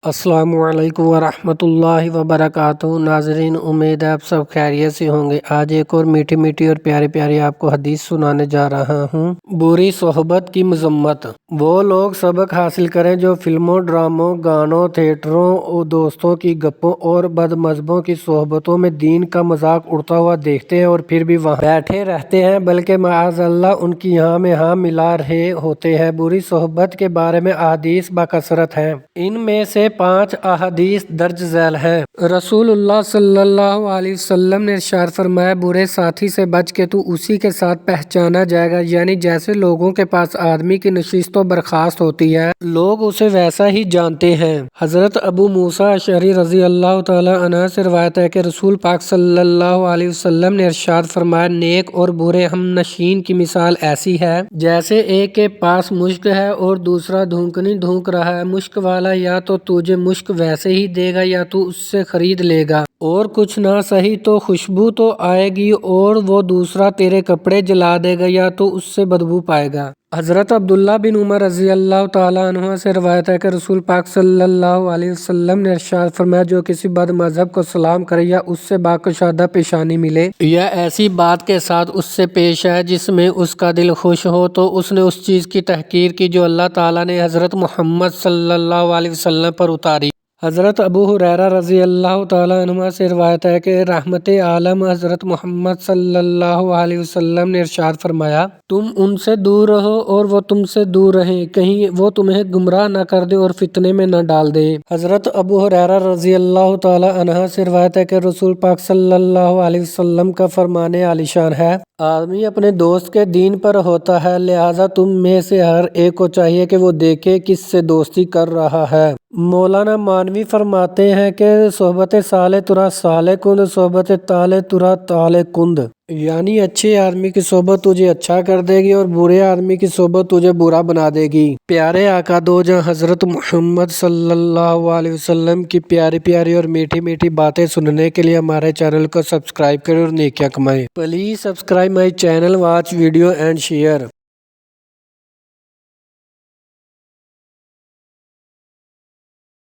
السلام علیکم ورحمۃ اللہ وبرکاتہ۔ ناظرین، امید ہے آپ سب خیریت سے ہوں گے۔ آج ایک اور میٹھی میٹھی اور پیاری پیاری آپ کو حدیث سنانے جا رہا ہوں۔ بری صحبت کی مذمت۔ وہ لوگ سبق حاصل کریں جو فلموں، ڈراموں، گانوں، تھیٹروں اور دوستوں کی گپوں اور بد مذہبوں کی صحبتوں میں دین کا مذاق اڑتا ہوا دیکھتے ہیں اور پھر بھی وہاں بیٹھے رہتے ہیں، بلکہ معاذ اللہ ان کی یہاں میں ہاں ملا رہے ہوتے ہیں۔ بری صحبت کے بارے میں احادیث بکثرت ہیں۔ ان میں سے 5 احادیث درج ذیل ہیں۔ رسول اللہ صلی اللہ علیہ وسلم نے ارشاد فرمایا، برے ساتھی سے بچ کے تو اسی کے ساتھ پہچانا جائے گا، یعنی جیسے لوگوں کے پاس آدمی کی نشست و برخاست ہوتی ہے، لوگ اسے ویسا ہی جانتے ہیں۔ حضرت ابو موسیٰ اشعری رضی اللہ تعالی عنہ سے روایت ہے کہ رسول پاک صلی اللہ علیہ وسلم نے ارشاد فرمایا، نیک اور برے ہم نشین کی مثال ایسی ہے جیسے ایک کے پاس مشک ہے اور دوسرا دھونکنی دھونک رہا ہے۔ مشک والا یا تو تجھے مشک ویسے ہی دے گا یا تو اس سے خرید لے گا، اور کچھ نہ سہی تو خوشبو تو آئے گی، اور وہ دوسرا تیرے کپڑے جلا دے گا یا تو اس سے بدبو پائے گا۔ حضرت عبداللہ بن عمر رضی اللہ تعالی عنہ سے روایت ہے کہ رسول پاک صلی اللہ علیہ وسلم نے ارشاد فرمایا، جو کسی بد مذہب کو سلام کرے یا اس سے باکشادہ پیشانی ملے یا ایسی بات کے ساتھ اس سے پیش آئے جس میں اس کا دل خوش ہو، تو اس نے اس چیز کی تحقیر کی جو اللہ تعالیٰ نے حضرت محمد صلی اللہ علیہ وسلم پر اتاری۔ حضرت ابو ہریرہ رضی اللہ تعالی عنہ سے روایت ہے کہ رحمت عالم حضرت محمد صلی اللہ علیہ وسلم نے ارشاد فرمایا، تم ان سے دور رہو اور وہ تم سے دور رہیں، کہیں وہ تمہیں گمراہ نہ کر دے اور فتنے میں نہ ڈال دے۔ حضرت ابو ہریرہ رضی اللہ تعالی عنہ سے روایت ہے کہ رسول پاک صلی اللہ علیہ وسلم کا فرمان عالی شان ہے، آدمی اپنے دوست کے دین پر ہوتا ہے، لہٰذا تم میں سے ہر ایک کو چاہیے کہ وہ دیکھے کس سے دوستی کر رہا ہے۔ مولانا مانوی فرماتے ہیں کہ صحبت صالح ترا صالح کند، صحبت طالح ترا طالح کند، یعنی اچھے آدمی کی صحبت تجھے اچھا کر دے گی اور برے آدمی کی صحبت تجھے برا بنا دے گی۔ پیارے آقا دو جہاں حضرت محمد صلی اللہ علیہ وسلم کی پیاری پیاری اور میٹھی میٹھی باتیں سننے کے لیے ہمارے چینل کو سبسکرائب کریں اور نیکیاں کمائیں۔ Please subscribe my channel, watch video and share.